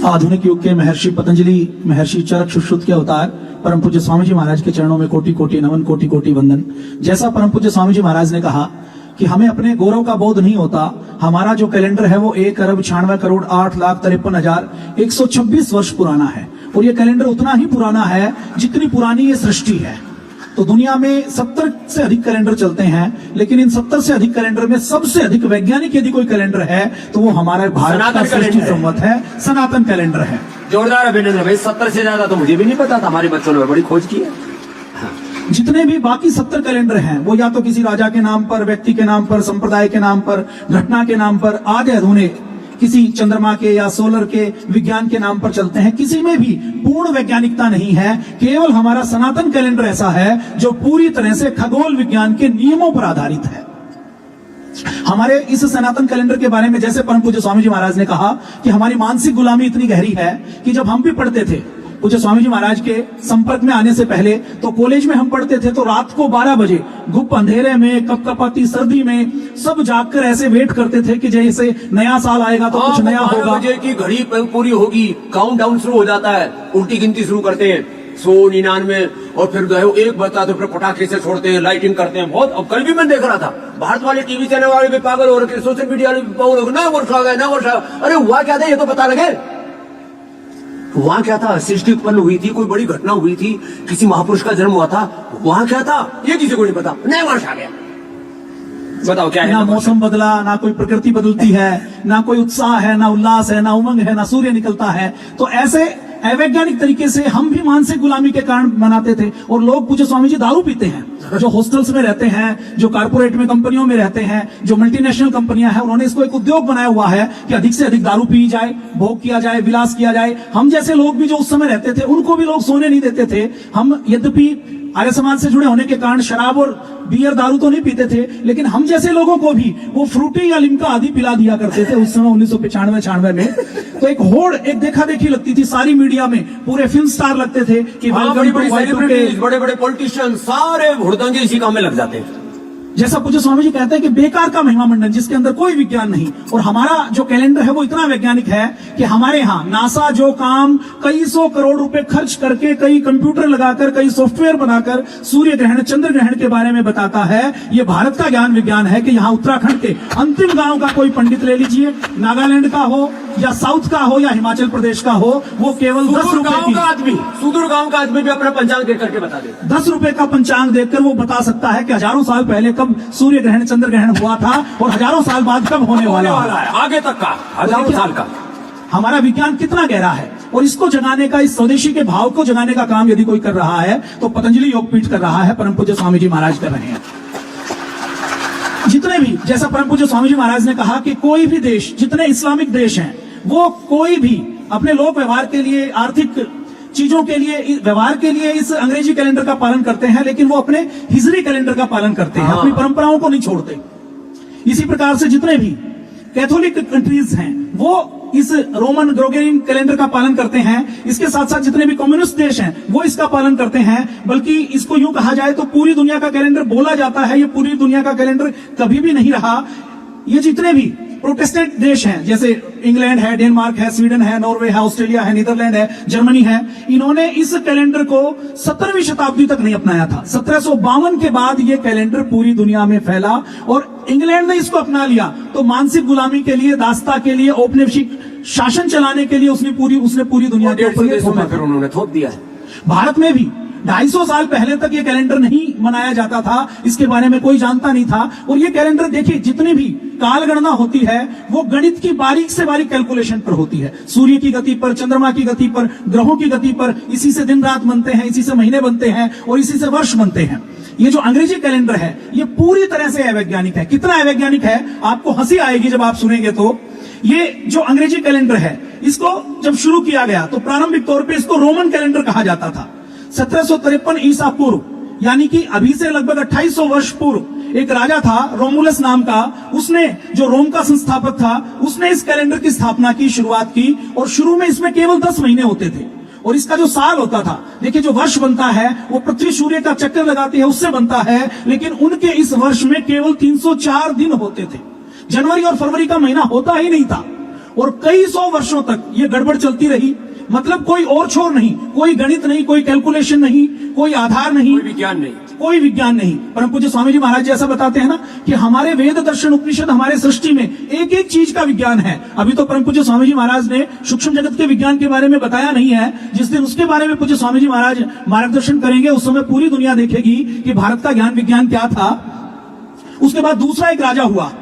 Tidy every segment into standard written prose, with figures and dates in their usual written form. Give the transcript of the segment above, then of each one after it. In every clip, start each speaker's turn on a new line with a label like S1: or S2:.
S1: आधुनिक युग के महर्षि पतंजलि, महर्षि चरक सुश्रुत के अवतार परम पूज्य स्वामी जी महाराज के चरणों में कोटि कोटि नमन, कोटि कोटि वंदन। जैसा परम पूज्य स्वामी जी महाराज ने कहा कि हमें अपने गौरव का बोध नहीं होता। हमारा जो कैलेंडर है वो 1,96,08,53,126 वर्ष पुराना है, और ये कैलेंडर उतना ही पुराना है जितनी पुरानी ये सृष्टि है। तो दुनिया में 70 से अधिक कैलेंडर चलते हैं, लेकिन इन 70 से अधिक कैलेंडर में सबसे अधिक वैज्ञानिक यदि कोई कैलेंडर है तो वो हमारा भारत का सृष्टि संवत है, सनातन कैलेंडर है।
S2: जोरदार अभिनंदन भाई। 70 से ज्यादा तो मुझे भी नहीं पता था, हमारे बच्चों ने बड़ी खोज की है।
S1: जितने भी बाकी 70 कैलेंडर हैं वो या तो किसी राजा के नाम पर, व्यक्ति के नाम पर, संप्रदाय के नाम पर, घटना के नाम पर, आधे अधूरे किसी चंद्रमा के या सोलर के विज्ञान के नाम पर चलते हैं। किसी में भी पूर्ण वैज्ञानिकता नहीं है। केवल हमारा सनातन कैलेंडर ऐसा है जो पूरी तरह से खगोल विज्ञान के नियमों पर आधारित है। हमारे इस सनातन कैलेंडर के बारे में जैसे परम पूज्य स्वामी जी महाराज ने कहा कि हमारी मानसिक गुलामी इतनी गहरी है कि जब हम भी पढ़ते थे, पूज्य स्वामी जी महाराज के संपर्क में आने से पहले तो कॉलेज में हम पढ़ते थे, तो रात को 12 बजे गुप्त अंधेरे में, कपकपाती सर्दी में सब जागकर ऐसे वेट करते थे कि जैसे नया साल आएगा तो कुछ नया होगा।
S2: 12 बजे की घड़ी पूरी होगी, काउंटडाउन शुरू हो जाता है, उल्टी गिनती शुरू करते हैं 100, 99, और फिर जो है 1 बजता तो फिर पटाखे से छोड़ते हैं, लाइटिंग करते हैं बहुत। अब कल भी मैं देख रहा था, भारत वाले टीवी चैनल वाले भी पागल हो रखे, सोशल मीडिया वाले भी पागल हो रहे, ना वर्षा गए ना वर्षा। अरे हुआ क्या था ये तो पता लगे। वहां क्या था? सृष्टि उत्पन्न हुई थी, कोई बड़ी घटना हुई थी, किसी महापुरुष का जन्म हुआ था। वहां क्या था ये किसी को नहीं पता। नया वर्ष आ गया, बताओ क्या है?
S1: ना मौसम बदला, ना कोई प्रकृति बदलती है, ना कोई उत्साह है, ना उल्लास है, ना उमंग है, ना सूर्य निकलता है। तो ऐसे अवैज्ञानिक तरीके से हम भी मानसिक गुलामी के कारण मनाते थे। और लोग पूज्य स्वामी जी दारू पीते हैं, जो हॉस्टल्स में रहते हैं, जो कारपोरेट में कंपनियों में रहते हैं, जो मल्टीनेशनल कंपनियां हैं, उन्होंने इसको एक उद्योग बनाया हुआ है कि अधिक से अधिक दारू पी जाए, भोग किया जाए, विलास किया जाए। हम जैसे लोग भी जो उस समय रहते थे उनको भी लोग सोने नहीं देते थे। हम यद्यपि आर्य समाज से जुड़े होने के कारण शराब और बियर, दारू तो नहीं पीते थे, लेकिन हम जैसे लोगों को भी वो फ्रूटी या लिम्का आदि पिला दिया करते थे उस समय 1995-96 में। तो एक होड़, एक देखा देखी लगती थी सारी मीडिया में, पूरे फिल्म स्टार लगते थे कि
S2: बड़े बड़े पॉलिटिशियन सारे हुड़दंगे इसी काम में लग जाते हैं।
S1: जैसा पूज्य स्वामी जी कहते हैं कि बेकार का महिमा मंडन जिसके अंदर कोई विज्ञान नहीं। और हमारा जो कैलेंडर है वो इतना वैज्ञानिक है कि हमारे यहाँ नासा जो काम कई 100 करोड़ रुपए खर्च करके, कई कंप्यूटर लगाकर, कई सॉफ्टवेयर बनाकर सूर्य ग्रहण, चंद्र ग्रहण के बारे में बताता है, ये भारत का ज्ञान विज्ञान है कि यहाँ उत्तराखंड के अंतिम गांव का कोई पंडित ले लीजिए, नागालैंड का हो या साउथ का हो या हिमाचल प्रदेश का हो, वो केवल 10 रुपए
S2: का आदमी, सुदूर गांव का आदमी भी अपना पंचांग देख करके बता दे।
S1: 10 रुपए का पंचांग देखकर वो बता सकता है कि हजारों साल पहले कब सूर्य ग्रहण, चंद्र ग्रहण हुआ था और हजारों साल बाद कब होने वाला है,
S2: आगे तक का, हजारों साल का।
S1: हमारा विज्ञान कितना गहरा है। और इसको जगाने का, इस स्वदेशी के भाव को जगाने का काम यदि कोई कर रहा है तो पतंजलि योगपीठ कर रहा है, परम पूज्य स्वामी जी महाराज कर रहे हैं। जितने भी, जैसा परम पूज्य स्वामी जी महाराज ने कहा कि कोई भी देश, जितने इस्लामिक देश हैं, वो कोई भी अपने लोक व्यवहार के लिए, आर्थिक चीजों के लिए, व्यवहार के लिए इस अंग्रेजी कैलेंडर का पालन करते हैं, लेकिन वो अपने हिजरी कैलेंडर का पालन करते हैं, अपनी परंपराओं को नहीं छोड़ते। इसी प्रकार से जितने भी कैथोलिक कंट्रीज हैं वो इस रोमन ग्रेगोरियन कैलेंडर का पालन करते हैं। इसके साथ साथ जितने भी कम्युनिस्ट देश हैं वो इसका पालन करते हैं। बल्कि इसको यूं कहा जाए तो पूरी दुनिया का कैलेंडर बोला जाता है, ये पूरी दुनिया का कैलेंडर कभी भी नहीं रहा। ये जितने भी प्रोटेस्टेंट देश हैं, जैसे इंग्लैंड है, डेनमार्क है, स्वीडन है, नॉर्वे है, ऑस्ट्रेलिया है, नीदरलैंड है, जर्मनी है, इन्होंने इस कैलेंडर को 17वीं शताब्दी तक नहीं अपनाया था। 1752 के बाद ये कैलेंडर पूरी दुनिया में फैला और इंग्लैंड ने इसको अपना लिया तो मानसिक गुलामी के लिए, दास्ता के लिए, औपनिवेशिक शासन चलाने के लिए उसने पूरी दुनिया के ऊपर
S2: फिर उन्होंने थोप दिया है।
S1: भारत में भी 250 साल पहले तक ये कैलेंडर नहीं मनाया जाता था, इसके बारे में कोई जानता नहीं था। और ये कैलेंडर देखिए, जितनी भी काल गणना होती है वो गणित की बारीक से बारीक कैलकुलेशन पर होती है, सूर्य की गति पर, चंद्रमा की गति पर, ग्रहों की गति पर। इसी से दिन रात बनते हैं, इसी से महीने बनते हैं और इसी से वर्ष बनते हैं। ये जो अंग्रेजी कैलेंडर है ये पूरी तरह से अवैज्ञानिक है। कितना अवैज्ञानिक है आपको हंसी आएगी जब आप सुनेंगे। तो ये जो अंग्रेजी कैलेंडर है इसको जब शुरू किया गया तो प्रारंभिक तौर पर इसको रोमन कैलेंडर कहा जाता था। 1753 ईसा पूर्व, यानी कि अभी से लगभग 2800 वर्ष पूर्व एक राजा था रोमुलस नाम का, उसने, जो रोम का संस्थापक था, उसने इस कैलेंडर की स्थापना की, शुरुआत की। और शुरू में इसमें केवल 10 महीने होते थे और इसका जो साल होता था, देखिए जो वर्ष बनता है वो पृथ्वी सूर्य का चक्कर लगाती है उससे बनता है, लेकिन उनके इस वर्ष में केवल 304 दिन होते थे। जनवरी और फरवरी का महीना होता ही नहीं था। और कई सौ वर्षों तक ये गड़बड़ चलती रही। मतलब कोई और छोर नहीं, कोई गणित नहीं, कोई कैलकुलेशन नहीं, कोई आधार नहीं,
S2: कोई विज्ञान नहीं,
S1: कोई विज्ञान नहीं। परम पूज्य स्वामी जी महाराज जी ऐसा बताते हैं ना कि हमारे वेद दर्शन उपनिषद हमारे सृष्टि में एक एक चीज का विज्ञान है। अभी तो परम पूज्य स्वामी जी महाराज ने सूक्ष्म जगत के विज्ञान के बारे में बताया नहीं है। जिस दिन उसके बारे में पूज्य स्वामी जी महाराज मार्गदर्शन करेंगे उस समय पूरी दुनिया देखेगी कि भारत का ज्ञान विज्ञान क्या था। उसके बाद दूसरा एक राजा हुआ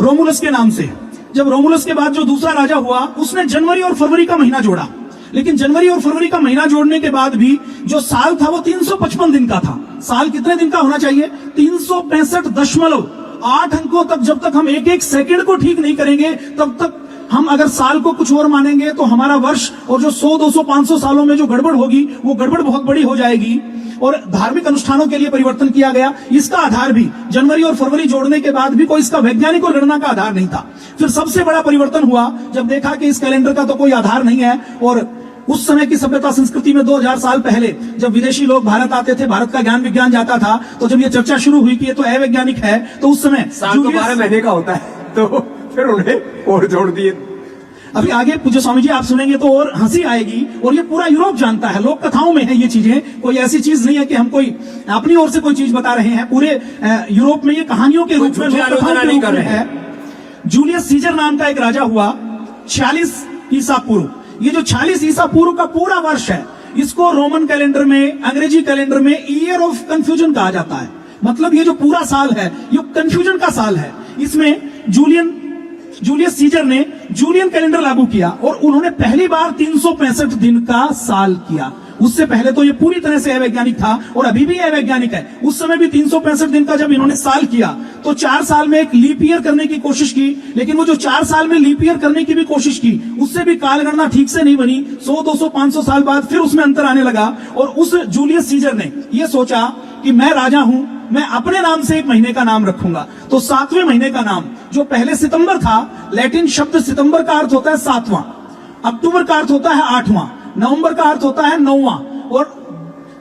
S1: रोमुलस के नाम से। जब रोमुलस के बाद जो दूसरा राजा हुआ उसने जनवरी और फरवरी का महीना जोड़ा, लेकिन जनवरी और फरवरी का महीना जोड़ने के बाद भी जो साल था वो 355 दिन का था। साल कितने दिन का होना चाहिए? 365.8 अंकों तक। जब तक हम एक एक सेकंड को ठीक नहीं करेंगे तब तक हम अगर साल को कुछ और मानेंगे तो हमारा वर्ष और जो 100, 200, 500 सालों में जो गड़बड़ होगी वो गड़बड़ बहुत बड़ी हो जाएगी। और धार्मिक अनुष्ठानों के लिए परिवर्तन किया गया। इसका आधार भी जनवरी और फरवरी जोड़ने के बाद भी कोई इसका वैज्ञानिक और गणना का आधार नहीं था। फिर सबसे बड़ा परिवर्तन हुआ जब देखा कि इस कैलेंडर का तो कोई आधार नहीं है। और उस समय की सभ्यता संस्कृति में 2000 साल पहले जब विदेशी लोग भारत आते थे, भारत का ज्ञान विज्ञान जाता था, तो जब ये चर्चा शुरू हुई कि ये तो अवैज्ञानिक है, तो उस समय
S2: साल तो 12 महीने का होता है, तो फिर उन्हें और जोड़ दिए।
S1: अभी आगे पूज्य स्वामी जी आप सुनेंगे तो और हंसी आएगी। और ये पूरा यूरोप जानता है, लोक कथाओं में है ये चीजें, कोई ऐसी चीज नहीं है कि हम कोई अपनी ओर से कोई चीज बता रहे हैं। पूरे यूरोप में ये कहानियों के रूप में, लोक कथाओं के रूप में है। जूलियस सीजर नाम का एक राजा हुआ 46 ईसा पूर्व। ये जो 46 ईसा पूर्व का पूरा वर्ष है इसको रोमन कैलेंडर में, अंग्रेजी कैलेंडर में ईयर ऑफ कंफ्यूजन कहा जाता है। मतलब ये जो पूरा साल है ये कंफ्यूजन का साल है। इसमें जूलियस सीजर ने जूलियन कैलेंडर लागू किया और उन्होंने पहली बार 365 दिन का साल किया। उससे पहले तो ये पूरी तरह से अवैज्ञानिक था और अभी भी अवैज्ञानिक है। उस समय भी 365 दिन का जब इन्होंने साल किया तो 4 साल में एक लीप ईयर करने की कोशिश की, लेकिन वो जो 4 साल में लीप ईयर करने की भी कोशिश की उससे भी कालगणना ठीक से नहीं बनी। 100, 200, 500 साल बाद फिर उसमें अंतर आने लगा। और उस जूलियस सीजर ने ये सोचा कि मैं राजा हूं, मैं अपने नाम से एक महीने का नाम रखूंगा। तो 7वें महीने का नाम जो पहले सितंबर था, लैटिन शब्द सितंबर का अर्थ होता है 7वां, अक्टूबर का अर्थ होता है 8वां, नवंबर का अर्थ होता है 9वां और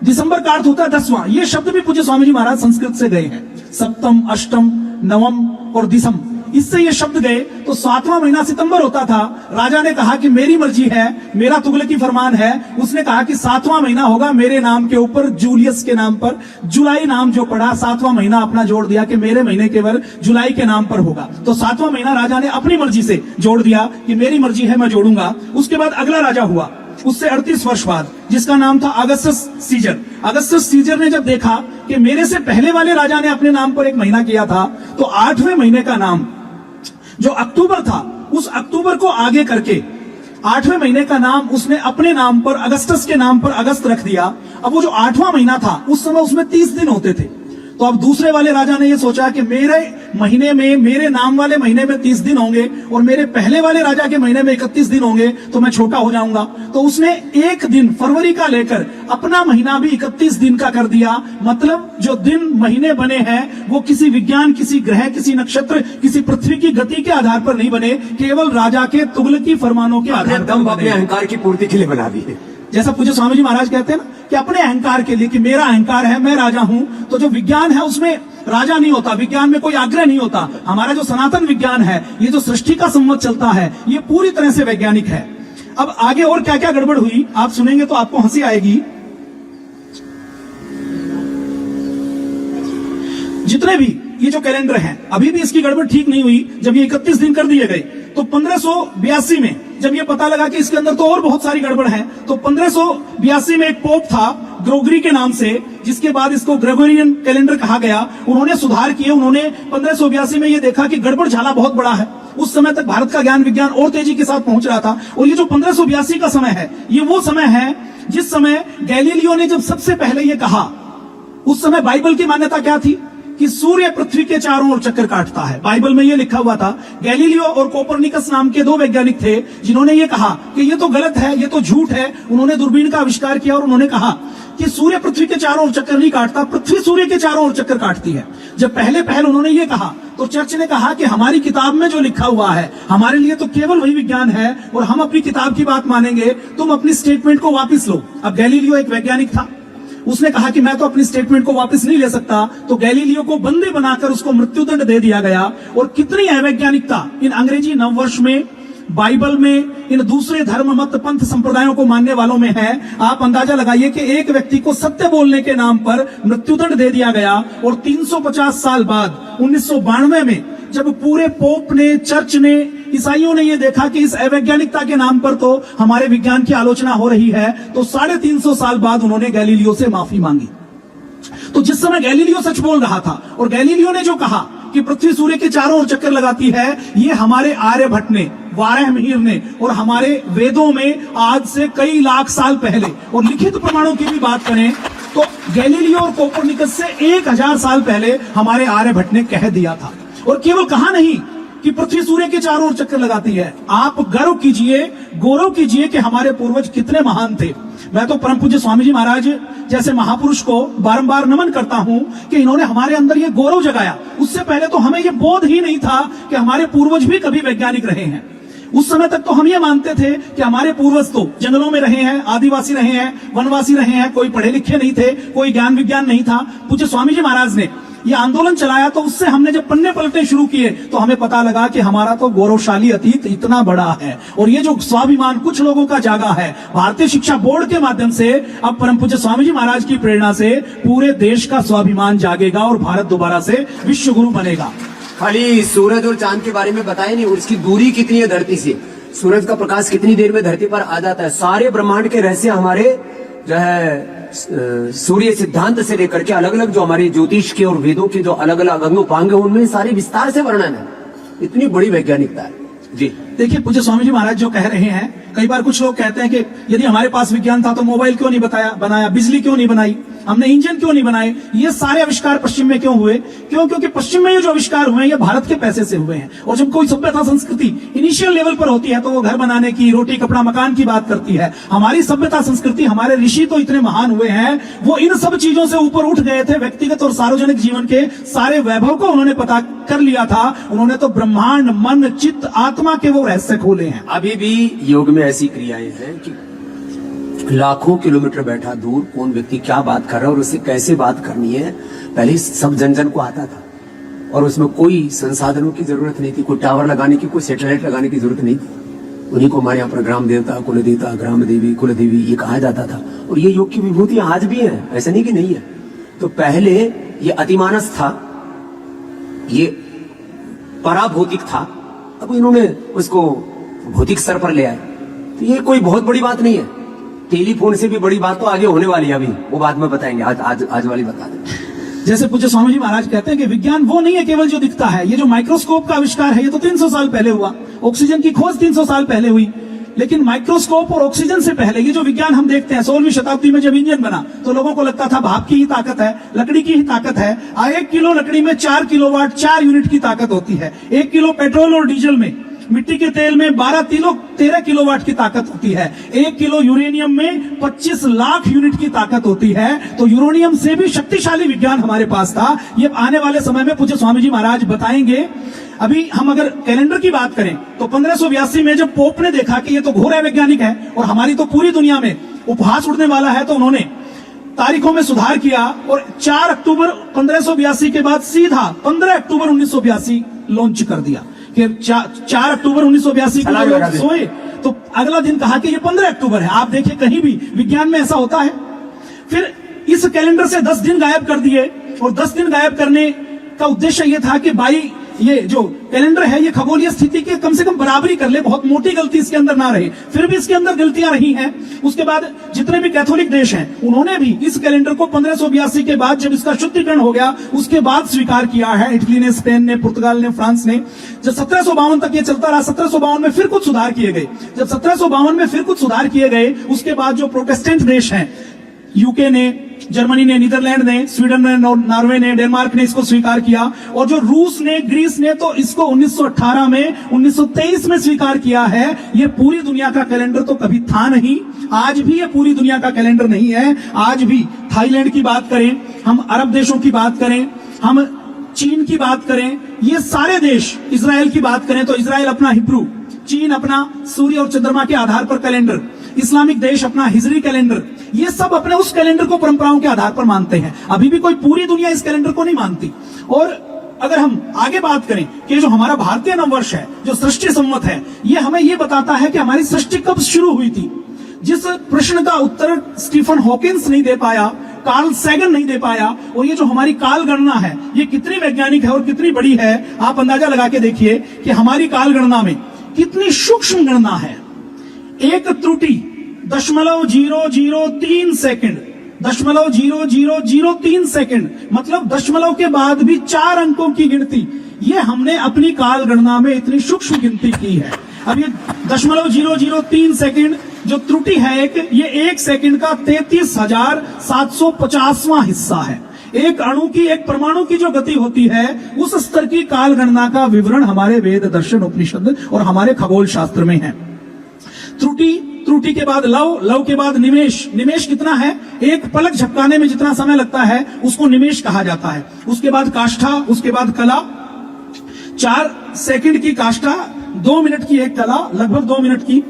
S1: दिसंबर का अर्थ होता है 10वां। ये शब्द भी पूज्य स्वामी जी महाराज संस्कृत से गए हैं। सप्तम, अष्टम, नवम और दिसम, इससे ये शब्द गए। तो 7वां महीना सितंबर होता था। राजा ने कहा कि मेरी मर्जी है, मेरा तुगलकी फरमान है। उसने कहा कि 7वां महीना होगा मेरे नाम के ऊपर, जूलियस के नाम पर। जुलाई नाम जो पड़ा, 7वां महीना अपना जोड़ दिया कि मेरे महीने केवल जुलाई के नाम पर होगा। तो 7वां महीना राजा ने अपनी मर्जी से जोड़ दिया कि मेरी मर्जी है, मैं जोड़ूंगा। उसके बाद अगला राजा हुआ उससे 38 वर्ष बाद, जिसका नाम था अगस्टस सीजर। अगस्टस सीजर ने जब देखा कि मेरे से पहले वाले राजा ने अपने नाम पर एक महीना किया था, तो 8वें महीने का नाम जो अक्टूबर था उस अक्टूबर को आगे करके 8वें महीने का नाम उसने अपने नाम पर, अगस्टस के नाम पर अगस्त रख दिया। अब वो जो 8वां महीना था उस समय उसमें 30 दिन होते थे। तो अब दूसरे वाले राजा ने ये सोचा कि मेरे महीने में, मेरे नाम वाले महीने में 30 दिन होंगे और मेरे पहले वाले राजा के महीने में 31 दिन होंगे, तो मैं छोटा हो जाऊंगा। तो उसने एक दिन फरवरी का लेकर अपना महीना भी 31 दिन का कर दिया। मतलब जो दिन महीने बने हैं वो किसी विज्ञान, किसी ग्रह, किसी नक्षत्र, किसी पृथ्वी की गति के आधार पर नहीं बने, केवल राजा के तुगलकी फरमानों के आधार पर
S2: अपने अहंकार की पूर्ति के लिए बना दिए।
S1: जैसा पूज्य स्वामी जी महाराज कहते हैं ना कि अपने अहंकार के लिए, कि मेरा अहंकार है, मैं राजा हूं। तो जो विज्ञान है उसमें राजा नहीं होता, विज्ञान में कोई आग्रह नहीं होता। हमारा जो सनातन विज्ञान है, ये जो सृष्टि का संवत चलता है, ये पूरी तरह से वैज्ञानिक है। अब आगे और क्या क्या गड़बड़ हुई आप सुनेंगे तो आपको हंसी आएगी। जितने भी ये जो कैलेंडर है, अभी भी इसकी गड़बड़ ठीक नहीं हुई। जब ये 31 दिन कर दिए गए तो 1582 में जब ये पता लगा कि इसके अंदर तो और बहुत सारी गड़बड़ है, तो 1582 में एक पोप था ग्रोगरी के नाम से, जिसके बाद इसको ग्रेगोरियन कैलेंडर कहा गया। उन्होंने सुधार किए। उन्होंने 1582 में ये देखा कि गड़बड़ झाला बहुत बड़ा है। उस समय तक भारत का ज्ञान विज्ञान और तेजी के साथ पहुंच रहा था। और ये जो 1582 का समय है, ये वो समय है जिस समय गैलीलियो ने जब सबसे पहले ये कहा। उस समय बाइबल की मान्यता क्या थी कि सूर्य पृथ्वी के चारों ओर चक्कर काटता है। बाइबल में ये लिखा हुआ था। गैलीलियो और कोपरनिकस नाम के 2 वैज्ञानिक थे जिन्होंने ये कहा कि ये तो गलत है, ये तो झूठ है। उन्होंने दूरबीन का आविष्कार किया और उन्होंने कहा कि सूर्य पृथ्वी के चारों ओर चक्कर नहीं काटता, पृथ्वी सूर्य के चारों ओर चक्कर काटती है। जब पहले उन्होंने ये कहा तो चर्च ने कहा कि हमारी किताब में जो लिखा हुआ है हमारे लिए तो केवल वही विज्ञान है और हम अपनी किताब की बात मानेंगे, तुम अपनी स्टेटमेंट को वापिस लो। अब गैलीलियो एक वैज्ञानिक था, उसने कहा कि मैं तो अपनी स्टेटमेंट को वापस नहीं ले सकता, तो गैलीलियो को बंदी बनाकर उसको मृत्युदंड दे दिया गया। और कितनी अवैज्ञानिकता इन अंग्रेजी नववर्ष में, बाइबल में, इन दूसरे धर्म मत पंथ संप्रदायों को मानने वालों में है। आप अंदाजा लगाइए कि एक व्यक्ति को सत्य बोलने के नाम पर मृत्युदंड दे दिया गया। और 350 साल बाद 1992 में जब पूरे पोप ने, चर्च ने, ईसाइयों ने यह देखा कि इस अवैज्ञानिकता के नाम पर तो हमारे विज्ञान की आलोचना हो रही है, तो 350 साल बाद उन्होंने गैलीलियो से माफी मांगी। तो जिस समय गैलीलियो सच बोल रहा था और गैलीलियो ने जो कहा कि पृथ्वी सूर्य के चारों ओर चक्कर लगाती है, ये हमारे आर्यभट्ट ने, वाराहमिहिर ने और हमारे वेदों में आज से कई लाख साल पहले, और लिखित प्रमाणों की भी बात करें तो गैलीलियो और कोपरनिकस से 1000 साल पहले हमारे आर्यभट्ट ने कह दिया था। और केवल कहा नहीं कि पृथ्वी सूर्य के चारों ओर चक्कर लगाती है, आप गर्व कीजिए, गौरव कीजिए कि हमारे पूर्वज कितने महान थे। मैं तो परम पूज्य स्वामी जी महाराज जैसे महापुरुष को बारंबार नमन करता हूं कि इन्होंने हमारे अंदर ये गौरव जगाया। उससे पहले तो हमें ये बोध ही नहीं था कि हमारे पूर्वज भी कभी वैज्ञानिक रहे हैं। उस समय तक तो हम ये मानते थे कि हमारे पूर्वज तो जंगलों में रहे हैं, आदिवासी रहे हैं, वनवासी रहे हैं, कोई पढ़े लिखे नहीं थे, कोई ज्ञान विज्ञान नहीं था। पूज्य स्वामी जी महाराज ने ये आंदोलन चलाया, तो उससे हमने जब पन्ने पलटने शुरू किए तो हमें पता लगा कि हमारा तो गौरवशाली अतीत इतना बड़ा है। और ये जो स्वाभिमान कुछ लोगों का जागा है भारतीय शिक्षा बोर्ड के माध्यम से, अब परम पूज्य स्वामी जी महाराज की प्रेरणा से पूरे देश का स्वाभिमान जागेगा और भारत दोबारा से विश्व गुरु बनेगा।
S2: खाली सूरज और चांद के बारे में बताया नहीं, उसकी दूरी कितनी है धरती से, सूरज का प्रकाश कितनी देर में धरती पर आ जाता है। सारे ब्रह्मांड के रहस्य हमारे जो है सूर्य सिद्धांत से लेकर के अलग अलग जो हमारे ज्योतिष के और वेदों के जो अलग अलग अंगोपांग है उनमें सारे विस्तार से वर्णन है। इतनी बड़ी वैज्ञानिकता है जी।
S1: देखिए पूज्य स्वामी जी महाराज जो कह रहे हैं, कई बार कुछ लोग कहते हैं कि यदि हमारे पास विज्ञान था तो मोबाइल क्यों नहीं बनाया, बिजली क्यों नहीं बनाई, हमने इंजन क्यों नहीं बनाए। ये सारे आविष्कार पश्चिम में क्यों हुए? क्योंकि पश्चिम में ये जो आविष्कार हुए हैं ये भारत के पैसे से हुए हैं। और जब कोई सभ्यता संस्कृति इनिशियल लेवल पर होती है तो वो घर बनाने की, रोटी कपड़ा मकान की बात करती है। हमारी सभ्यता संस्कृति, हमारे ऋषि तो इतने महान हुए हैं, वो इन सब चीजों से ऊपर उठ गए थे। व्यक्तिगत और सार्वजनिक जीवन के सारे वैभव को उन्होंने पता कर लिया था। उन्होंने तो ब्रह्मांड, मन, चित्त, आत्मा के वो रहस्य खोले हैं।
S2: अभी भी योग में ऐसी क्रियाएं हैं कि लाखों किलोमीटर बैठा दूर कौन व्यक्ति क्या बात कर रहा है और उससे कैसे बात करनी है, पहले सब जन जन को आता था। और उसमें कोई संसाधनों की जरूरत नहीं थी, कोई टावर लगाने की, कोई सैटेलाइट लगाने की जरूरत नहीं थी। उन्हीं को हमारे यहाँ पर ग्राम देवता, कुल देवता, ग्राम देवी, कुल देवी ये कहा जाता था। और ये योग की विभूति आज भी है, ऐसा नहीं कि नहीं है। तो पहले ये अतिमानस था, ये पराभौतिक था, अब इन्होंने उसको भौतिक स्तर पर ले आए। तो ये कोई बहुत बड़ी बात नहीं है। टेलीफोन से भी बड़ी बात तो आगे होने वाली है, अभी वो बाद में बताएंगे, आज वाली बता दें।
S1: जैसे पूज्य स्वामी जी महाराज कहते हैं कि विज्ञान वो नहीं है केवल जो दिखता है। ये जो माइक्रोस्कोप का आविष्कार है ये तो 300 साल पहले हुआ, ऑक्सीजन की खोज 300 साल पहले हुई। लेकिन माइक्रोस्कोप और ऑक्सीजन से पहले ये जो विज्ञान हम देखते हैं, 16वीं शताब्दी में जब इंजन बना तो लोगों को लगता था भाप की ही ताकत है, लकड़ी की ही ताकत है। 1 किलो लकड़ी में 4 किलोवाट 4 यूनिट की ताकत होती है। 1 किलो पेट्रोल और डीजल में, मिट्टी के तेल में 13 किलोवाट की ताकत होती है। 1 किलो यूरेनियम में 25 लाख यूनिट की ताकत होती है। तो यूरेनियम से भी शक्तिशाली विज्ञान हमारे पास था। ये आने वाले समय में पूज्य स्वामी जी महाराज बताएंगे। अभी हम अगर कैलेंडर की बात करें तो 1582 में जब पोप ने देखा कि ये तो घोर वैज्ञानिक है और हमारी तो पूरी दुनिया में उपहास उड़ने वाला है, तो उन्होंने तारीखों में सुधार किया और 4 अक्टूबर 1582 के बाद सीधा 15 अक्टूबर 1982 लॉन्च कर दिया कि 4 अक्टूबर 1982 को लोग सोए तो अगला दिन कहा कि ये 15 अक्टूबर है। आप देखिए कहीं भी विज्ञान में ऐसा होता है। फिर इस कैलेंडर से 10 दिन गायब कर दिए और 10 दिन गायब करने का उद्देश्य ये था कि भाई ये जो कैलेंडर है ये खगोलीय स्थिति के कम से कम बराबरी कर ले, बहुत मोटी गलती इसके अंदर ना रहे। फिर भी इसके अंदर गलतियां रही हैं। उसके बाद जितने भी कैथोलिक देश हैं उन्होंने भी इस कैलेंडर को 1582 के बाद जब इसका शुद्धिकरण हो गया उसके बाद स्वीकार किया है। इटली ने, स्पेन ने, पुर्तगाल ने, फ्रांस ने। जब 1752 तक ये चलता रहा, 1752 में फिर कुछ सुधार किए गए। जब 1752 में फिर कुछ सुधार किए गए उसके बाद जो प्रोटेस्टेंट देश हैं, यूके ने, जर्मनी ने, नीदरलैंड ने, स्वीडन ने, नॉर्वे ने, डेनमार्क ने इसको स्वीकार किया। और जो रूस ने, ग्रीस ने तो इसको 1918 में, 1923 में स्वीकार किया है। ये पूरी दुनिया का कैलेंडर तो कभी था नहीं, आज भी ये पूरी दुनिया का कैलेंडर नहीं है। आज भी थाईलैंड की बात करें, हम अरब देशों की बात करें, हम चीन की बात करें, ये सारे देश, इजराइल की बात करें तो इजराइल अपना हिब्रू, चीन अपना सूर्य और चंद्रमा के आधार पर कैलेंडर, इस्लामिक देश अपना हिजरी कैलेंडर, ये सब अपने उस कैलेंडर को परंपराओं के आधार पर मानते हैं। अभी भी कोई पूरी दुनिया इस कैलेंडर को नहीं मानती। और अगर हम आगे बात करें कि जो हमारा भारतीय नववर्ष है, जो सृष्टि संवत है, ये हमें ये बताता है कि हमारी सृष्टि कब शुरू हुई थी। जिस प्रश्न का उत्तर स्टीफन हॉकिंस नहीं दे पाया, कार्ल सैगन नहीं दे पाया, और ये जो हमारी काल गणना है ये कितनी वैज्ञानिक है और कितनी बड़ी है, आप अंदाजा लगा के देखिए कि हमारी काल गणना में कितनी सूक्ष्म गणना है। एक त्रुटि 0.003 सेकंड, 0.0003 सेकंड, मतलब दशमलव के बाद भी 4 अंकों की गिनती, ये हमने अपनी काल गणना में इतनी सूक्ष्म गिनती की है। अब ये 0.003 सेकंड जो त्रुटि है ये 1 सेकंड का 33,750वां हिस्सा है। एक अणु की, एक परमाणु की जो गति होती है, उस स्तर की काल गणना का विवरण हमारे वेद, दर्शन, उपनिषद और हमारे खगोल शास्त्र में है। त्रुटि के बाद लव, लव के बाद निमेष, निमेष कितना है, एक पलक झपकाने में जितना समय लगता है उसको निमेष कहा जाता है। उसके बाद काष्ठा, उसके बाद कला, 4 सेकंड की काष्ठा, 2 मिनट की एक कला, लगभग 2 मिनट की,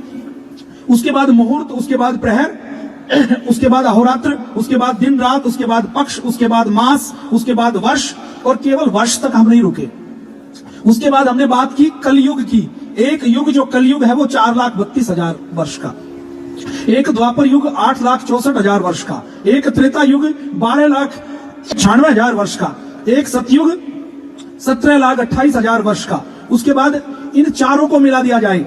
S1: उसके बाद मुहूर्त, उसके बाद प्रहर, उसके बाद अहोरात्र, उसके बाद दिन रात, उसके बाद पक्ष, उसके बाद मास, उसके बाद वर्ष, और केवल वर्ष तक हम नहीं रुके। उसके बाद हमने बात की कलयुग की। एक युग जो कलयुग है वो 4,32,000 वर्ष का, एक द्वापर युग 8,64,000 वर्ष का, एक त्रेता युग 12,96,000 वर्ष का, एक सतयुग 17,28,000 वर्ष का। उसके बाद इन चारों को मिला दिया जाए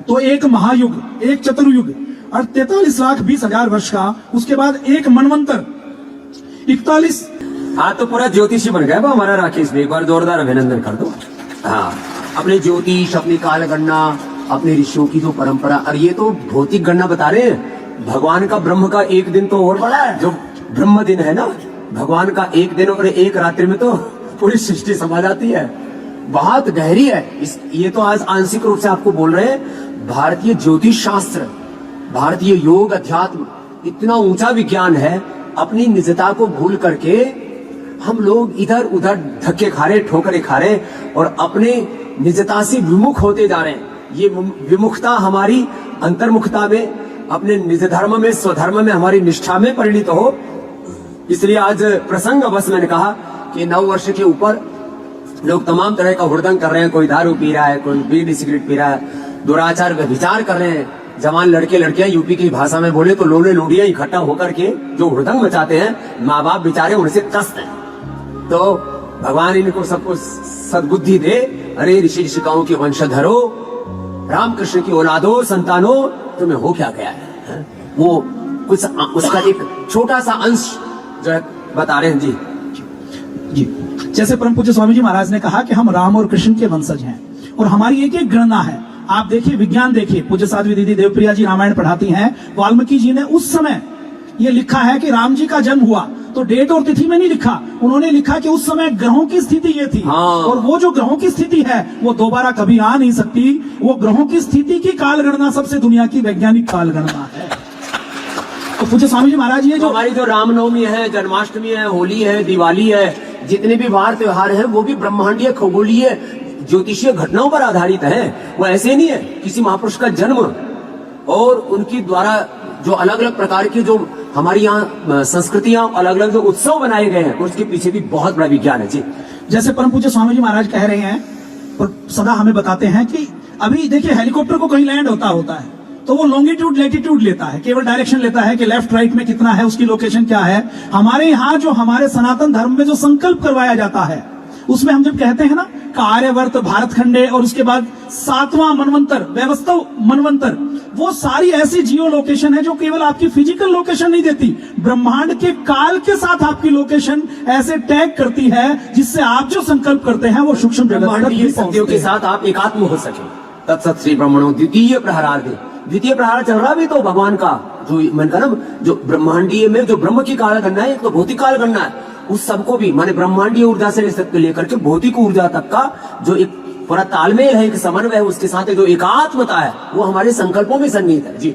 S1: तो एक महायुग, एक चतुर्युग और 43,20,000 वर्ष का। उसके बाद एक मनवंतर 41।
S2: हाँ, तो पूरा ज्योतिषी बन गया हमारा राकेश भी। एक बार जोरदार अभिनंदन कर दो। हाँ, अपने ज्योतिष, अपनी काल गणना, अपने ऋषियों की जो परंपरा, और ये तो भौतिक गणना बता रहे हैं। भगवान का, ब्रह्म का एक दिन तो और बड़ा है, जो ब्रह्म दिन है ना, भगवान का एक दिन और एक रात्रि में तो पूरी सृष्टि समा जाती है। बहुत गहरी है। ये तो आज आंशिक रूप से आपको बोल रहे हैं। भारतीय ज्योतिष शास्त्र, भारतीय योग, अध्यात्म इतना ऊंचा विज्ञान है, अपनी निजता को भूल करके हम लोग इधर उधर धक्के खा रहे, ठोकरे खा रहे और अपने निजता से विमुख होते जा रहे हैं। ये विमुखता हमारी अंतर्मुखता में, अपने निज धर्म में, स्वधर्म में, हमारी निष्ठा में परिणित हो। इसलिए आज प्रसंग बस मैंने कहा कि 9 वर्ष के ऊपर लोग तमाम तरह का हुड़दंग कर रहे हैं। कोई दारू पी रहा है, कोई बीड़ी सिगरेट पी रहा है, दुराचार व्यभिचार कर रहे हैं। जवान लड़के लड़कियां, यूपी की भाषा में बोले तो लोले लोडियां इकट्ठा होकर के जो हुड़दंग मचाते हैं, माँ बाप बेचारे उनसे त्रस्त हैं। तो भगवान इनको सबको सद्बुद्धि दे। अरे ऋषि ऋषिकाओं के वंशधरो, रामकृष्ण की औलादो, संतानो, तुम्हें हो क्या गया है? वो कुछ उसका एक छोटा सा अंश जो है बता रहे हैं। जी
S1: जी, जैसे परम पूज्य स्वामी जी महाराज ने कहा कि हम राम और कृष्ण के वंशज हैं और हमारी एक एक गणना है। आप देखिए, विज्ञान देखिए, पूज्य साध्वी दीदी देवप्रिया जी रामायण पढ़ाती हैं। वाल्मीकि जी ने उस समय ये लिखा है कि राम जी का जन्म हुआ, तो डेट और तिथि में नहीं लिखा, उन्होंने लिखा कि उस समय ग्रहों की स्थिति ये थी।
S2: हाँ।
S1: और वो जो ग्रहों की स्थिति है वो दोबारा कभी आ नहीं सकती। वो ग्रहों की स्थिति की काल गणना सबसे दुनिया की वैज्ञानिक काल गणना है। तो पूज्य स्वामी जी महाराज, ये जो
S2: हमारी जो रामनवमी है, जन्माष्टमी है, होली है, दिवाली है, जितने भी वार त्योहार हैं, वो भी ब्रह्मांडीय, खगोलीय, ज्योतिषीय घटनाओं पर आधारित है। वो ऐसे नहीं है किसी महापुरुष का जन्म और उनकी द्वारा जो अलग अलग प्रकार की जो हमारी यहाँ संस्कृतियां, अलग अलग जो उत्सव बनाए गए हैं, उसके पीछे भी बहुत बड़ा विज्ञान है। जी,
S1: जैसे परम पूज्य स्वामी जी महाराज कह रहे हैं और सदा हमें बताते हैं कि अभी देखिए, हेलीकॉप्टर को कहीं लैंड होता है तो वो लॉन्गिट्यूड लैटिट्यूड लेता है, केवल डायरेक्शन लेता है कि लेफ्ट राइट में कितना है, उसकी लोकेशन क्या है। हमारे यहाँ जो हमारे सनातन धर्म में जो संकल्प करवाया जाता है, उसमें हम जब कहते हैं ना कार्यवर्त, भारत खंडे और उसके बाद 7वां मनवंतर, वैवस्वत मनवंतर, वो सारी ऐसी जियो लोकेशन है जो केवल आपकी फिजिकल लोकेशन नहीं देती, ब्रह्मांड के काल के साथ आपकी लोकेशन ऐसे टैग करती है जिससे आप जो संकल्प करते हैं वो सूक्ष्म
S2: ब्रह्मांडीय सत्यों के साथ आप एकात्म हो सके। तत्सत श्री ब्रह्मणो द्वितीय प्रहरार्धे। द्वितीय प्रहार चल रहा भी तो भगवान का जो मैंने कहा ना, जो ब्रह्मांडीय में जो ब्रह्म की काल गणना है, एक तो भौतिक काल गणना है, उस सबको भी माने ब्रह्मांडीय ऊर्जा से लेकर के भौतिक ऊर्जा तक का जो एक पूरा तालमेल है, एक समन्वय है, उसके साथ जो एकात्मता है, वो हमारे संकल्पों में सन्निहित है। जी,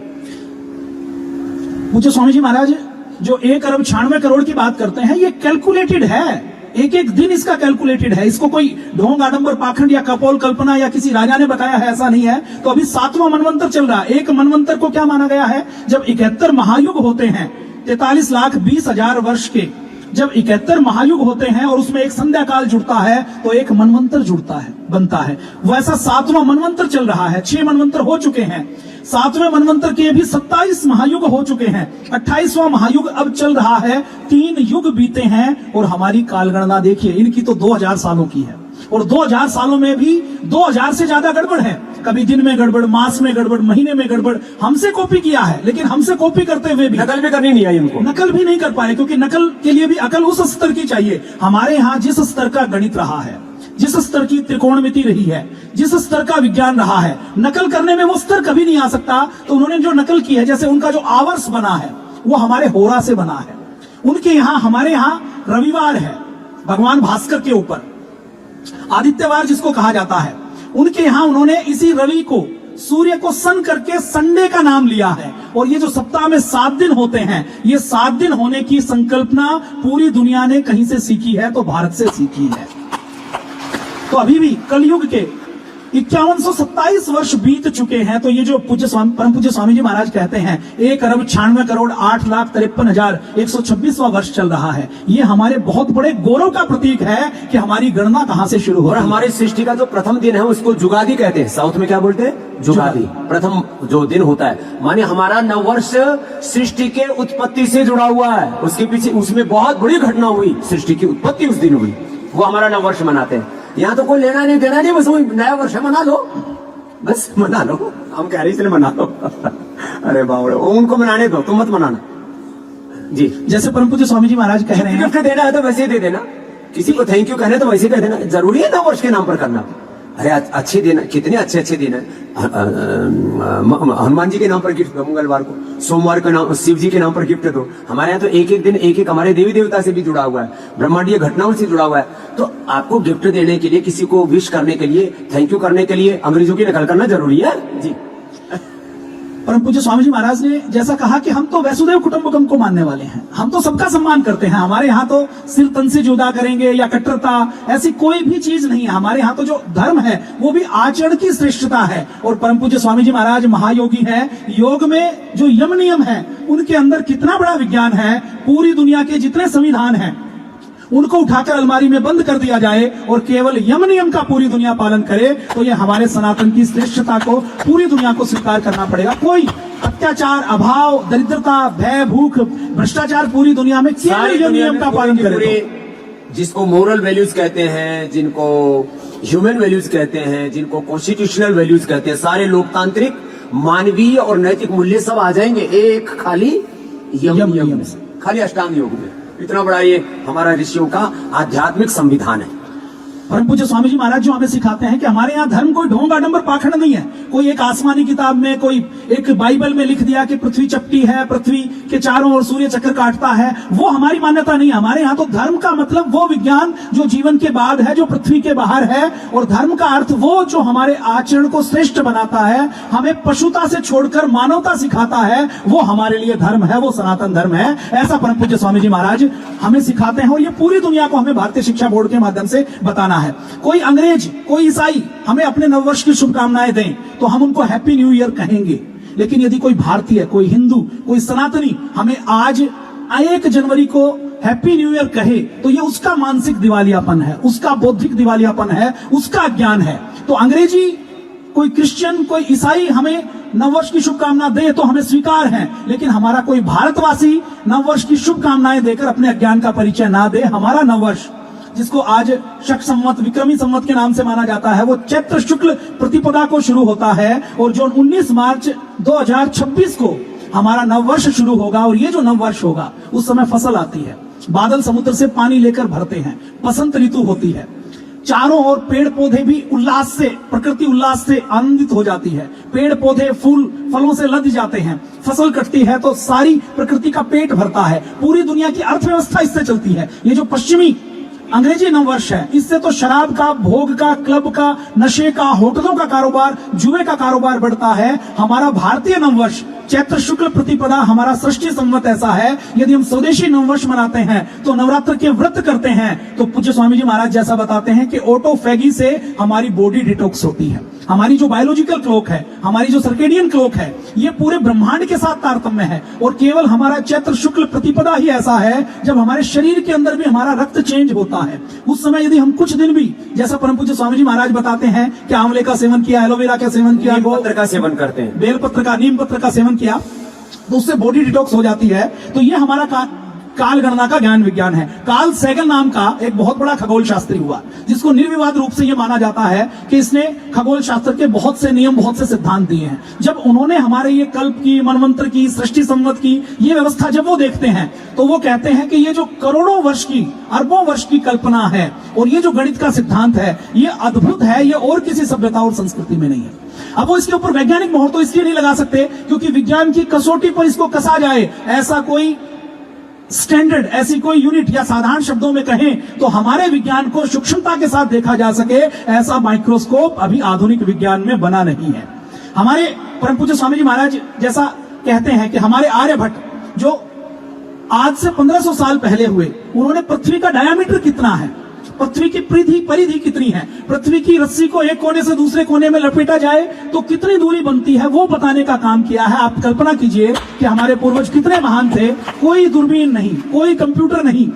S1: मुझे स्वामी जी महाराज जो 1 अरब 96 करोड़ की बात करते हैं, ये कैलकुलेटेड है। एक एक दिन इसका कैलकुलेटेड है। इसको कोई ढोंग आडंबर पाखंड या कपोल कल्पना या किसी राजा ने बताया है, ऐसा नहीं है। तो अभी 7वां मनवंतर चल रहा है। एक मनवंतर को क्या माना गया है? जब 71 महायुग होते हैं, 43,20,000 वर्ष के जब 71 महायुग होते हैं और उसमें एक संध्या काल जुड़ता है तो एक मनवंतर जुड़ता है, बनता है। वैसा 7वां मनवंतर चल रहा है। 6 मनवंतर हो चुके हैं। 7वें मनवंतर के भी 27 महायुग हो चुके हैं। 28वां महायुग अब चल रहा है। 3 युग बीते हैं और हमारी कालगणना देखिए, इनकी तो 2000 सालों की है और 2000 सालों में भी 2000 से ज्यादा गड़बड़ है। कभी दिन में गड़बड़, मास में गड़बड़, महीने में गड़बड़। हमसे कॉपी किया है, लेकिन हमसे कॉपी करते हुए भी
S2: नकल भी करनी नहीं आई इनको,
S1: नकल भी नहीं कर पाए, क्योंकि नकल के लिए भी अकल उस स्तर की चाहिए। हमारे यहाँ जिस स्तर का गणित रहा है, जिस स्तर की त्रिकोणमिति रही है, जिस स्तर का विज्ञान रहा है, नकल करने में वो स्तर कभी नहीं आ सकता। तो उन्होंने जो नकल की है, जैसे उनका जो आवर्स बना है वो हमारे होरा से बना है। उनके यहाँ, हमारे यहाँ रविवार है भगवान भास्कर के ऊपर, आदित्यवार जिसको कहा जाता है। उनके यहां उन्होंने इसी रवि को, सूर्य को सन करके संडे का नाम लिया है। और ये जो सप्ताह में 7 दिन होते हैं, ये 7 दिन होने की संकल्पना पूरी दुनिया ने कहीं से सीखी है तो भारत से सीखी है। तो अभी भी कलयुग के 5127 वर्ष बीत चुके हैं। तो ये जो परम पूज्य स्वामी जी महाराज कहते हैं 1,96,08,53,126वां वर्ष चल रहा है, ये हमारे बहुत बड़े गौरव का प्रतीक है कि हमारी गणना कहां से शुरू हो।
S2: और हमारी सृष्टि का जो प्रथम दिन है उसको जुगादी कहते हैं। साउथ में क्या बोलते हैं? जुगादी। प्रथम जो दिन होता है, माने हमारा नववर्ष सृष्टि के उत्पत्ति से जुड़ा हुआ है। उसके पीछे, उसमें बहुत बड़ी घटना हुई, सृष्टि की उत्पत्ति उस दिन हुई, वो हमारा नववर्ष मनाते हैं। यहाँ तो कोई लेना नहीं देना नहीं, बस वही नया वर्ष है, मना लो, बस मना लो। हम कह रहे इसलिए मना लो। अरे बाबा, उनको मनाने दो, तुम मत मनाना जी।
S1: जैसे परम पूज्य स्वामी जी महाराज कह रहे हैं,
S2: गिफ्ट देना है तो वैसे ही दे देना, किसी को थैंक यू कहना तो वैसे कह देना। जरूरी है नववर्ष के नाम पर करना? अरे अच्छे दिन, कितने अच्छे दिन है। हनुमान जी के नाम पर गिफ्ट दो मंगलवार को, सोमवार के नाम शिव जी के नाम पर गिफ्ट दो। हमारे यहाँ तो एक एक दिन एक एक हमारे देवी देवता से भी जुड़ा हुआ है, ब्रह्मांडीय घटनाओं से जुड़ा हुआ है। तो आपको गिफ्ट देने के लिए, किसी को विश करने के लिए, थैंक यू करने के लिए अंग्रेजों की नकल करना जरूरी है जी।
S1: परम पूज्य स्वामी जी महाराज ने जैसा कहा कि हम तो वसुदेव कुटुंबकम को मानने वाले हैं, हम तो सबका सम्मान करते हैं। हमारे यहाँ तो सिर तन से जुदा करेंगे या कट्टरता, ऐसी कोई भी चीज नहीं है। हमारे यहाँ तो जो धर्म है वो भी आचरण की श्रेष्ठता है। और परम पूज्य स्वामी जी महाराज महायोगी है। योग में जो यम नियम है उनके अंदर कितना बड़ा विज्ञान है। पूरी दुनिया के जितने संविधान हैं उनको उठाकर अलमारी में बंद कर दिया जाए और केवल यम नियम का पूरी दुनिया पालन करे तो ये हमारे सनातन की श्रेष्ठता को पूरी दुनिया को स्वीकार करना पड़ेगा। कोई अत्याचार, अभाव, दरिद्रता, भय, भूख, भ्रष्टाचार पूरी दुनिया में केवल यम नियम का पालन करे।
S2: जिसको मोरल वैल्यूज कहते हैं, जिनको ह्यूमन वैल्यूज कहते हैं, जिनको कॉन्स्टिट्यूशनल वैल्यूज कहते हैं, सारे लोकतांत्रिक, मानवीय और नैतिक मूल्य सब आ जाएंगे एक खाली यम नियम से, खाली अष्टांग योग में। इतना बड़ा ये हमारा ऋषियों का आध्यात्मिक संविधान है।
S1: परम पूज्य स्वामी जी महाराज जो हमें सिखाते हैं कि हमारे यहाँ धर्म कोई ढोंग आडंबर पाखंड नहीं है। कोई एक आसमानी किताब में, कोई एक बाइबल में लिख दिया कि पृथ्वी चपटी है, पृथ्वी के चारों ओर सूर्य चक्कर काटता है, वो हमारी मान्यता नहीं है। हमारे यहाँ तो धर्म का मतलब वो विज्ञान जो जीवन के बाद है, जो पृथ्वी के बाहर है। और धर्म का अर्थ वो जो हमारे आचरण को श्रेष्ठ बनाता है, हमें पशुता से छोड़कर मानवता सिखाता है, वो हमारे लिए धर्म है, वो सनातन धर्म है। ऐसा परम पूज्य स्वामी जी महाराज हमें सिखाते हैं और ये पूरी दुनिया को हमें भारतीय शिक्षा बोर्ड के माध्यम से बताना है। कोई अंग्रेज, कोई ईसाई हमें अपने नववर्ष की शुभकामनाएं दें तो हम उनको हैप्पी न्यू ईयर कहेंगे। लेकिन यदि कोई भारतीय, कोई हिंदू, कोई सनातनी हमें आज 1 जनवरी को हैप्पी न्यू ईयर कहे तो ये उसका मानसिक दिवालियापन है, उसका बौद्धिक दिवालियापन है, उसका अज्ञान है। तो अंग्रेजी, कोई क्रिश्चियन, कोई ईसाई हमें नववर्ष की शुभकामना दे तो हमें स्वीकार है। लेकिन हमारा कोई भारतवासी नववर्ष की शुभकामनाएं देकर अपने अज्ञान का परिचय ना दे। हमारा नववर्ष, जिसको आज शक संवत, विक्रमी संवत के नाम से माना जाता है, वो चैत्र शुक्ल प्रतिपदा को शुरू होता है और जो 19 मार्च 2026 को हमारा नववर्ष शुरू होगा। और ये जो नववर्ष होगा उस समय फसल आती है, बादल समुद्र से पानी लेकर भरते हैं, बसंत ऋतु होती है, चारों ओर पेड़ पौधे भी उल्लास से, प्रकृति उल्लास से आनंदित हो जाती है। पेड़ पौधे फूल फलों से लद जाते हैं, फसल कटती है तो सारी प्रकृति का पेट भरता है, पूरी दुनिया की अर्थव्यवस्था इससे चलती है। ये जो पश्चिमी अंग्रेजी नववर्ष है, इससे तो शराब का, भोग का, क्लब का, नशे का, होटलों का कारोबार, जुए का कारोबार बढ़ता है। हमारा भारतीय नववर्ष चैत्र शुक्ल प्रतिपदा, हमारा सृष्टि संवत ऐसा है, यदि हम स्वदेशी नववर्ष मनाते हैं तो नवरात्र के व्रत करते हैं तो पूज्य स्वामी जी महाराज जैसा बताते हैं कि ऑटोफैगी से हमारी बॉडी डिटॉक्स होती है। हमारी जो बायोलॉजिकल क्लॉक है, हमारी जो सर्केडियन क्लॉक है, ये पूरे ब्रह्मांड के साथ तारतम्य है। और केवल हमारा चैत्र शुक्ल प्रतिपदा ही ऐसा है जब हमारे शरीर के अंदर भी हमारा रक्त चेंज होता है। उस समय यदि हम कुछ दिन भी, जैसा परम पूज्य स्वामी जी महाराज बताते हैं कि आंवले का सेवन किया, एलोवेरा का सेवन किया,
S2: पत्र का सेवन करते हैं,
S1: बेलपत्र का, नीम पत्र का सेवन किया तो उससे बॉडी डिटॉक्स हो जाती है। तो ये हमारा काल गणना का ज्ञान विज्ञान है। कार्ल सैगन नाम का एक बहुत बड़ा खगोल शास्त्री हुआ, जिसको निर्विवाद रूप से यह माना जाता है कि इसने खगोल शास्त्र के बहुत से नियम, बहुत से सिद्धांत दिए हैं। जब उन्होंने हमारे ये कल्प की, मनवंतर की, सृष्टि संवत की ये व्यवस्था जब वो देखते हैं तो वो कहते हैं कि ये जो करोड़ों वर्ष की, अरबों वर्ष की कल्पना है और ये जो गणित का सिद्धांत है, ये अद्भुत है, ये और किसी सभ्यता और संस्कृति में नहीं है। अब वो इसके ऊपर वैज्ञानिक मोहर तो इसलिए नहीं लगा सकते क्योंकि विज्ञान की कसौटी पर इसको कसा जाए, ऐसा कोई स्टैंडर्ड, ऐसी कोई यूनिट, या साधारण शब्दों में कहें तो हमारे विज्ञान को सूक्ष्मता के साथ देखा जा सके, ऐसा माइक्रोस्कोप अभी आधुनिक विज्ञान में बना नहीं है। हमारे परम पूज्य स्वामी जी महाराज जैसा कहते हैं कि हमारे आर्यभट्ट जो आज से 1500 साल पहले हुए, उन्होंने पृथ्वी का डायामीटर कितना है, पृथ्वी की परिधि कितनी है, पृथ्वी की रस्सी को एक कोने से दूसरे कोने में लपेटा जाए तो कितनी दूरी बनती है, वो बताने का काम किया है। आप कल्पना कीजिए कि हमारे पूर्वज कितने महान थे। कोई दूरबीन नहीं, कोई कंप्यूटर नहीं,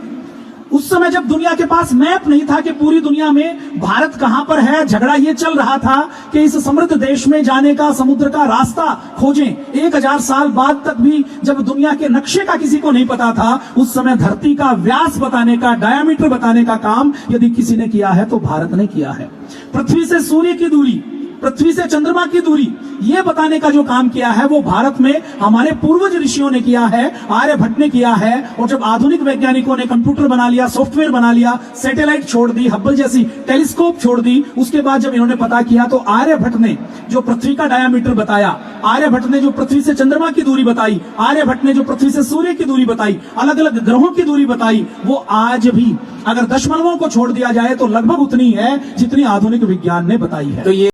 S1: उस समय जब दुनिया के पास मैप नहीं था कि पूरी दुनिया में भारत कहां पर है, झगड़ा ये चल रहा था कि इस समृद्ध देश में जाने का, समुद्र का रास्ता खोजें। 1000 साल बाद तक भी जब दुनिया के नक्शे का किसी को नहीं पता था, उस समय धरती का व्यास बताने का, डायामीटर बताने का काम यदि किसी ने किया है तो भारत ने किया है। पृथ्वी से सूर्य की दूरी, पृथ्वी से चंद्रमा की दूरी, ये बताने का जो काम किया है वो भारत में हमारे पूर्वज ऋषियों ने किया है, आर्यभट्ट ने किया है। और जब आधुनिक वैज्ञानिकों ने कंप्यूटर बना लिया, सॉफ्टवेयर बना लिया, सैटेलाइट छोड़ दी, हब्बल जैसी टेलीस्कोप छोड़ दी, उसके बाद जब इन्होंने पता किया तो आर्यभट्ट ने जो पृथ्वी का डायामीटर बताया, आर्यभट्ट ने जो पृथ्वी से चंद्रमा की दूरी बताई, आर्यभट्ट ने जो पृथ्वी से सूर्य की दूरी बताई, अलग अलग ग्रहों की दूरी बताई, वो आज भी अगर दशमलवों को छोड़ दिया जाए तो लगभग उतनी है जितनी आधुनिक विज्ञान ने बताई है।
S2: तो ये